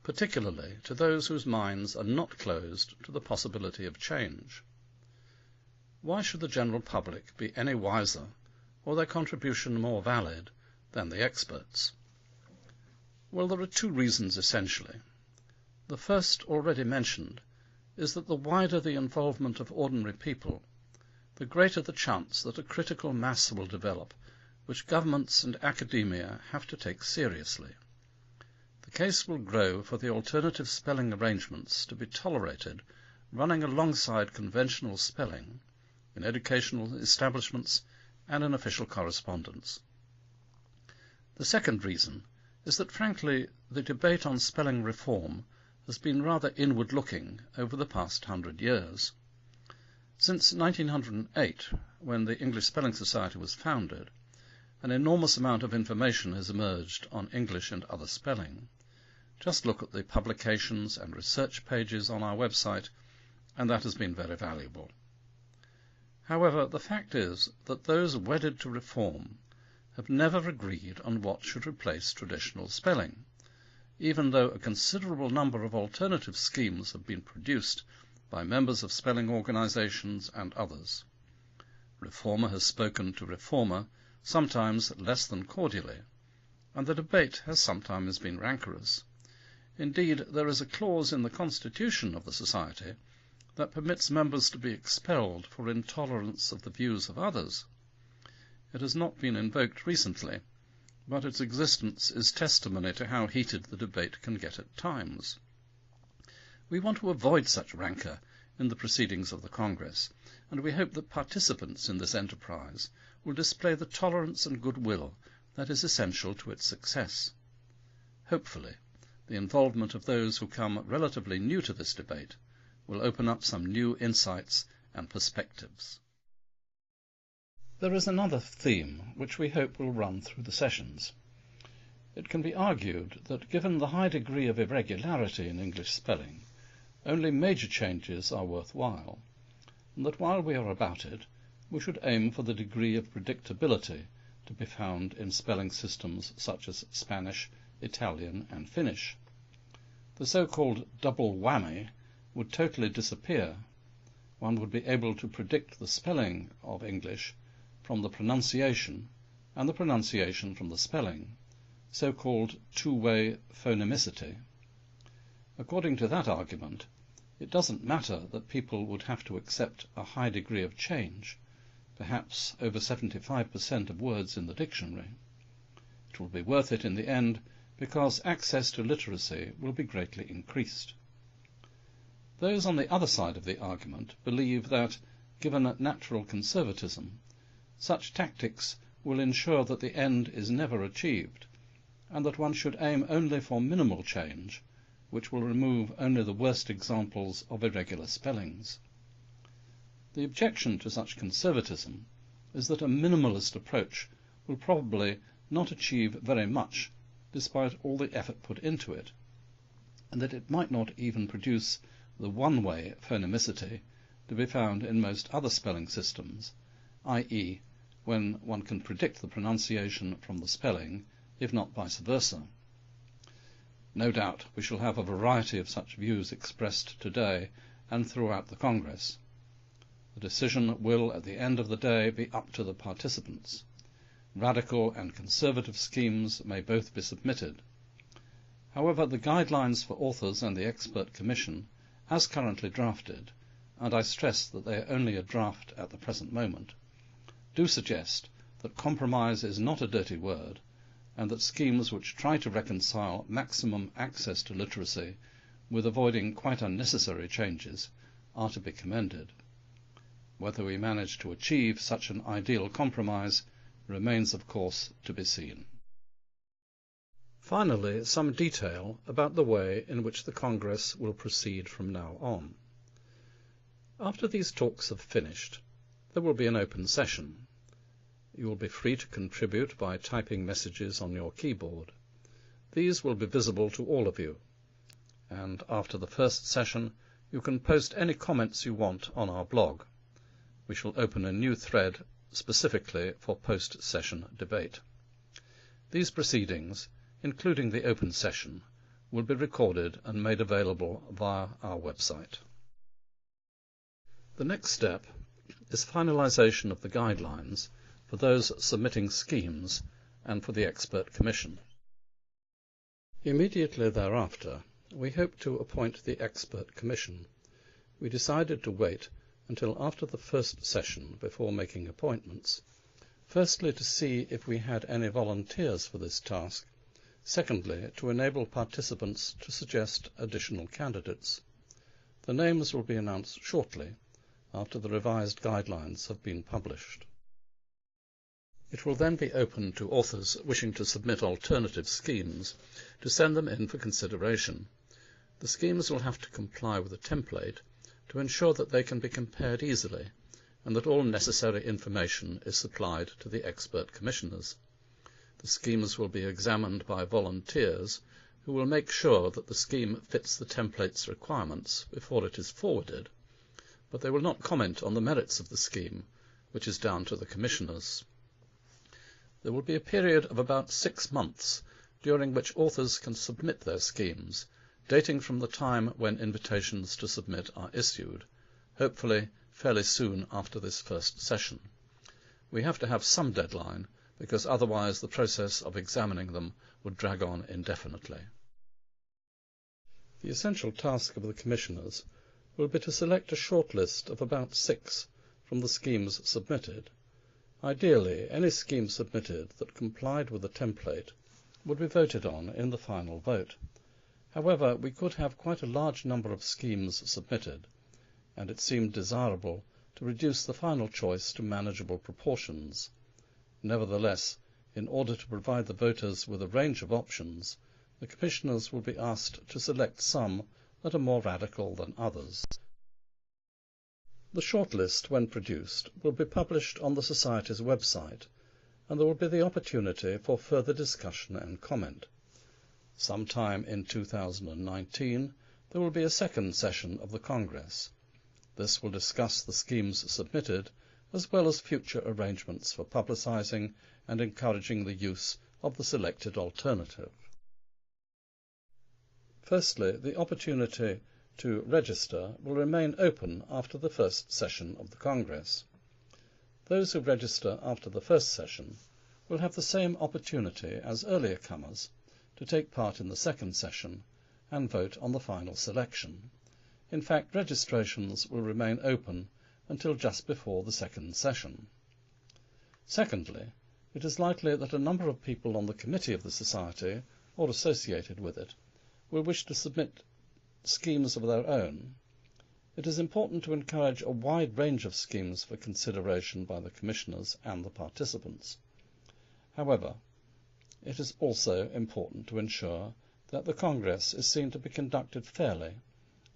particularly to those whose minds are not closed to the possibility of change. Why should the general public be any wiser, or their contribution more valid, than the experts? Well, there are two reasons essentially. The first, already mentioned, is that the wider the involvement of ordinary people, the greater the chance that a critical mass will develop which governments and academia have to take seriously. The case will grow for the alternative spelling arrangements to be tolerated running alongside conventional spelling in educational establishments and in official correspondence. The second reason is that, frankly, the debate on spelling reform has been rather inward-looking over the past 100 years. Since 1908, when the English Spelling Society was founded, an enormous amount of information has emerged on English and other spelling. Just look at the publications and research pages on our website, and that has been very valuable. However, the fact is that those wedded to reform have never agreed on what should replace traditional spelling, even though a considerable number of alternative schemes have been produced by members of spelling organizations and others. Reformer has spoken to reformer, sometimes less than cordially, and the debate has sometimes been rancorous. Indeed, there is a clause in the Constitution of the Society that permits members to be expelled for intolerance of the views of others. It has not been invoked recently, but its existence is testimony to how heated the debate can get at times. We want to avoid such rancour in the proceedings of the Congress, and we hope that participants in this enterprise will display the tolerance and goodwill that is essential to its success. Hopefully, the involvement of those who come relatively new to this debate will open up some new insights and perspectives. There is another theme which we hope will run through the sessions. It can be argued that given the high degree of irregularity in English spelling, only major changes are worthwhile, and that while we are about it, we should aim for the degree of predictability to be found in spelling systems such as Spanish, Italian, and Finnish. The so-called double whammy would totally disappear. One would be able to predict the spelling of English from the pronunciation, and the pronunciation from the spelling, so-called two-way phonymicity. According to that argument, it doesn't matter that people would have to accept a high degree of change, perhaps over 75% of words in the dictionary. It will be worth it in the end because access to literacy will be greatly increased. Those on the other side of the argument believe that, given natural conservatism, such tactics will ensure that the end is never achieved, and that one should aim only for minimal change, which will remove only the worst examples of irregular spellings. The objection to such conservatism is that a minimalist approach will probably not achieve very much despite all the effort put into it, and that it might not even produce the one-way phonymicity to be found in most other spelling systems, i.e., when one can predict the pronunciation from the spelling, if not vice versa. No doubt we shall have a variety of such views expressed today and throughout the Congress. The decision will, at the end of the day, be up to the participants. Radical and conservative schemes may both be submitted. However, the guidelines for authors and the expert commission, as currently drafted, and I stress that they are only a draft at the present moment, do suggest that compromise is not a dirty word, and that schemes which try to reconcile maximum access to literacy with avoiding quite unnecessary changes are to be commended. Whether we manage to achieve such an ideal compromise remains, of course, to be seen. Finally, some detail about the way in which the Congress will proceed from now on. After these talks have finished, there will be an open session. You will be free to contribute by typing messages on your keyboard. These will be visible to all of you, and after the first session you can post any comments you want on our blog. We shall open a new thread specifically for post-session debate. These proceedings, including the open session, will be recorded and made available via our website. The next step is finalization of the guidelines for those submitting schemes and for the expert commission. Immediately thereafter, we hoped to appoint the expert commission. We decided to wait until after the first session before making appointments, firstly to see if we had any volunteers for this task, secondly to enable participants to suggest additional candidates. The names will be announced shortly, after the revised guidelines have been published. It will then be open to authors wishing to submit alternative schemes to send them in for consideration. The schemes will have to comply with a template to ensure that they can be compared easily and that all necessary information is supplied to the expert commissioners. The schemes will be examined by volunteers who will make sure that the scheme fits the template's requirements before it is forwarded, but they will not comment on the merits of the scheme, which is down to the commissioners. There will be a period of about 6 months during which authors can submit their schemes, dating from the time when invitations to submit are issued, hopefully fairly soon after this first session. We have to have some deadline, because otherwise the process of examining them would drag on indefinitely. The essential task of the commissioners will be to select a short list of about 6 from the schemes submitted. Ideally, any scheme submitted that complied with the template would be voted on in the final vote. However, we could have quite a large number of schemes submitted, and it seemed desirable to reduce the final choice to manageable proportions. Nevertheless, in order to provide the voters with a range of options, the commissioners will be asked to select some that are more radical than others. The shortlist, when produced, will be published on the Society's website, and there will be the opportunity for further discussion and comment. Sometime in 2019, there will be a second session of the Congress. This will discuss the schemes submitted, as well as future arrangements for publicising and encouraging the use of the selected alternative. Firstly, the opportunity to register will remain open after the first session of the Congress. Those who register after the first session will have the same opportunity as earlier comers to take part in the second session and vote on the final selection. In fact, registrations will remain open until just before the second session. Secondly, it is likely that a number of people on the committee of the Society, or associated with it, will wish to submit schemes of their own. It is important to encourage a wide range of schemes for consideration by the commissioners and the participants. However, it is also important to ensure that the Congress is seen to be conducted fairly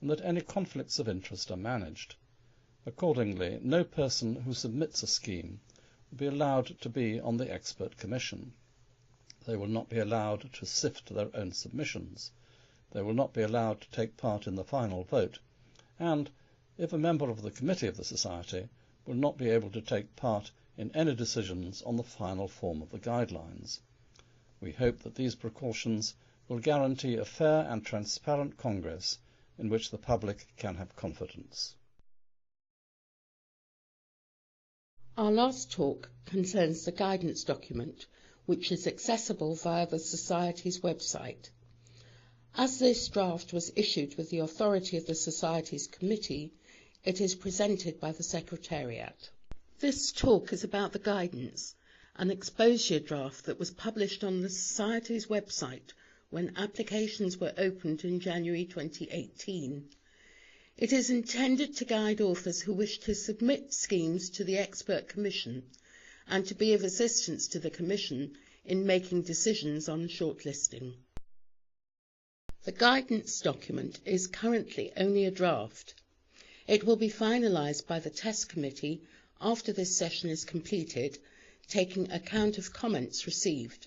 and that any conflicts of interest are managed. Accordingly, no person who submits a scheme will be allowed to be on the expert commission. They will not be allowed to sift their own submissions. They will not be allowed to take part in the final vote, and, if a member of the committee of the Society, will not be able to take part in any decisions on the final form of the guidelines. We hope that these precautions will guarantee a fair and transparent Congress in which the public can have confidence. Our last talk concerns the guidance document, which is accessible via the Society's website. As this draft was issued with the authority of the Society's committee, it is presented by the Secretariat. This talk is about the guidance, an exposure draft that was published on the Society's website when applications were opened in January 2018. It is intended to guide authors who wish to submit schemes to the Expert Commission and to be of assistance to the Commission in making decisions on shortlisting. The guidance document is currently only a draft. It will be finalised by the test committee after this session is completed, taking account of comments received.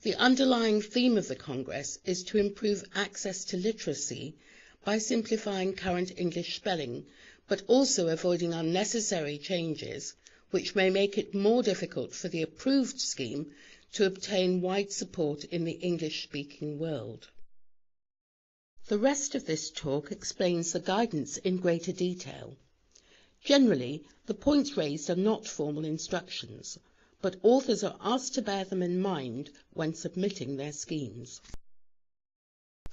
The underlying theme of the Congress is to improve access to literacy by simplifying current English spelling, but also avoiding unnecessary changes which may make it more difficult for the approved scheme to obtain wide support in the English-speaking world. The rest of this talk explains the guidance in greater detail. Generally, the points raised are not formal instructions, but authors are asked to bear them in mind when submitting their schemes.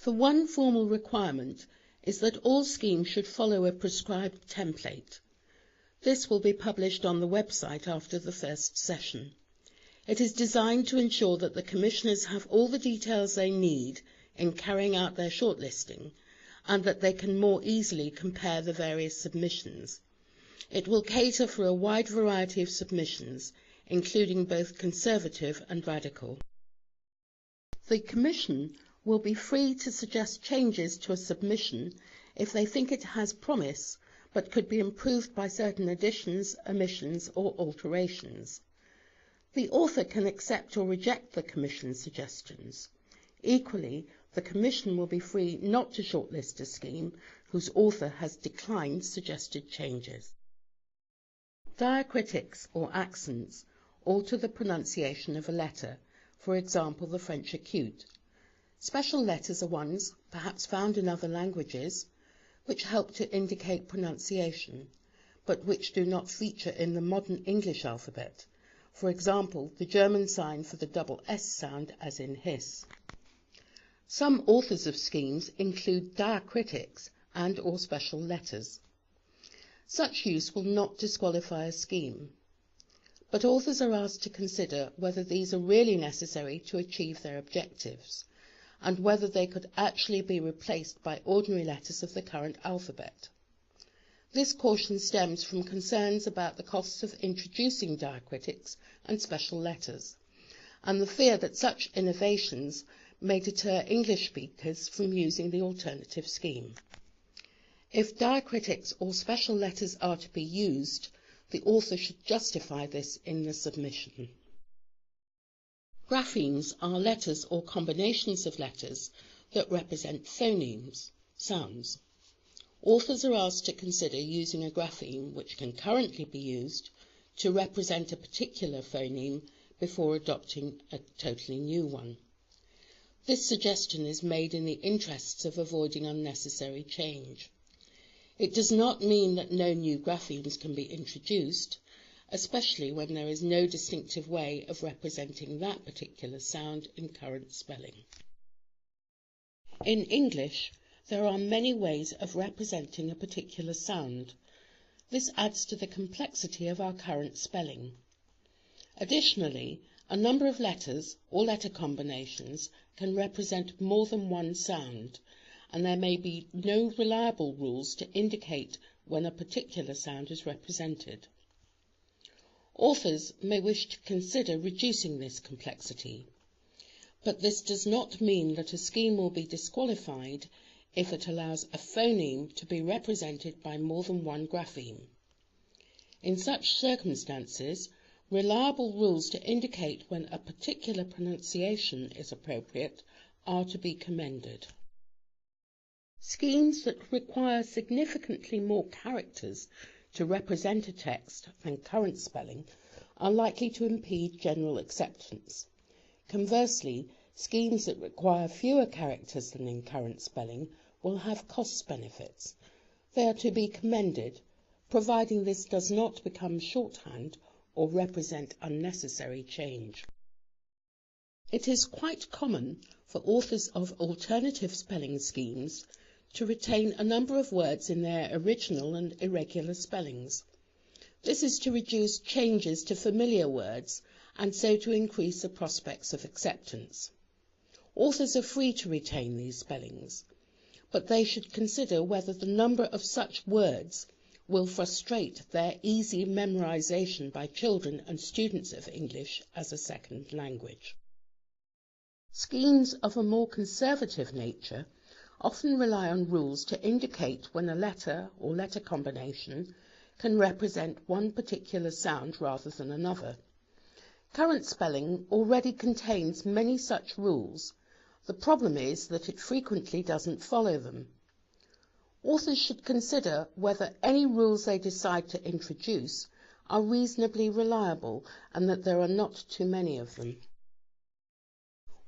The one formal requirement is that all schemes should follow a prescribed template. This will be published on the website after the first session. It is designed to ensure that the Commissioners have all the details they need in carrying out their shortlisting and that they can more easily compare the various submissions. It will cater for a wide variety of submissions, including both conservative and radical. The Commission will be free to suggest changes to a submission if they think it has promise but could be improved by certain additions, omissions or alterations. The author can accept or reject the Commission's suggestions. Equally, the Commission will be free not to shortlist a scheme whose author has declined suggested changes. Diacritics or accents alter the pronunciation of a letter, for example the French acute. Special letters are ones, perhaps found in other languages, which help to indicate pronunciation, but which do not feature in the modern English alphabet, for example the German sign for the double S sound as in hiss. Some authors of schemes include diacritics and or special letters. Such use will not disqualify a scheme, but authors are asked to consider whether these are really necessary to achieve their objectives, and whether they could actually be replaced by ordinary letters of the current alphabet. This caution stems from concerns about the costs of introducing diacritics and special letters, and the fear that such innovations may deter English speakers from using the alternative scheme. If diacritics or special letters are to be used, the author should justify this in the submission. Graphemes are letters or combinations of letters that represent phonemes, sounds. Authors are asked to consider using a grapheme which can currently be used to represent a particular phoneme before adopting a totally new one. This suggestion is made in the interests of avoiding unnecessary change. It does not mean that no new graphemes can be introduced, especially when there is no distinctive way of representing that particular sound in current spelling. In English, there are many ways of representing a particular sound. This adds to the complexity of our current spelling. Additionally, a number of letters or letter combinations can represent more than one sound, and there may be no reliable rules to indicate when a particular sound is represented. Authors may wish to consider reducing this complexity, but this does not mean that a scheme will be disqualified if it allows a phoneme to be represented by more than one grapheme. In such circumstances, reliable rules to indicate when a particular pronunciation is appropriate are to be commended. Schemes that require significantly more characters to represent a text than current spelling are likely to impede general acceptance. Conversely, schemes that require fewer characters than in current spelling will have cost benefits. They are to be commended, providing this does not become shorthand or represent unnecessary change. It is quite common for authors of alternative spelling schemes to retain a number of words in their original and irregular spellings. This is to reduce changes to familiar words and so to increase the prospects of acceptance. Authors are free to retain these spellings, but they should consider whether the number of such words will frustrate their easy memorization by children and students of English as a second language. Schemes of a more conservative nature often rely on rules to indicate when a letter or letter combination can represent one particular sound rather than another. Current spelling already contains many such rules. The problem is that it frequently doesn't follow them. Authors should consider whether any rules they decide to introduce are reasonably reliable and that there are not too many of them.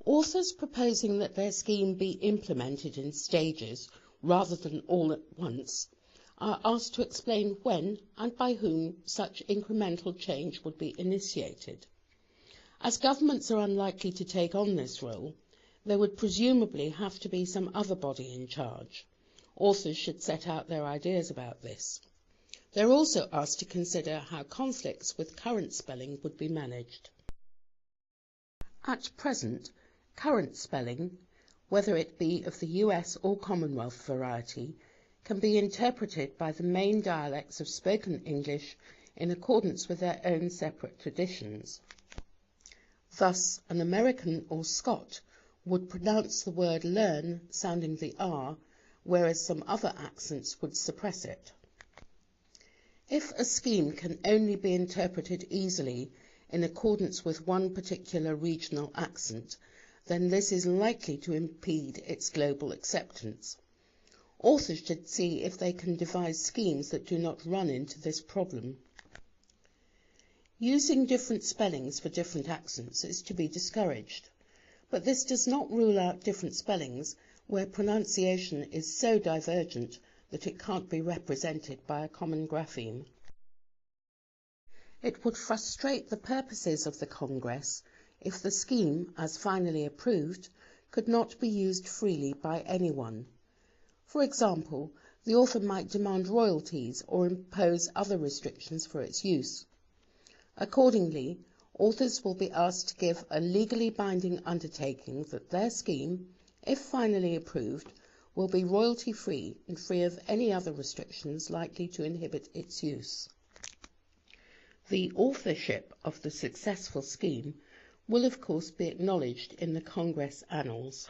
Authors proposing that their scheme be implemented in stages rather than all at once are asked to explain when and by whom such incremental change would be initiated. As governments are unlikely to take on this role, there would presumably have to be some other body in charge. Authors should set out their ideas about this. They're also asked to consider how conflicts with current spelling would be managed. At present, current spelling, whether it be of the US or Commonwealth variety, can be interpreted by the main dialects of spoken English in accordance with their own separate traditions. Thus, an American or Scot would pronounce the word learn sounding the R, whereas some other accents would suppress it. If a scheme can only be interpreted easily in accordance with one particular regional accent, then this is likely to impede its global acceptance. Authors should see if they can devise schemes that do not run into this problem. Using different spellings for different accents is to be discouraged, but this does not rule out different spellings where pronunciation is so divergent that it can't be represented by a common grapheme. It would frustrate the purposes of the Congress if the scheme, as finally approved, could not be used freely by anyone. For example, the author might demand royalties or impose other restrictions for its use. Accordingly, authors will be asked to give a legally binding undertaking that their scheme, if finally approved, will be royalty-free and free of any other restrictions likely to inhibit its use. The authorship of the successful scheme will of course be acknowledged in the Congress annals.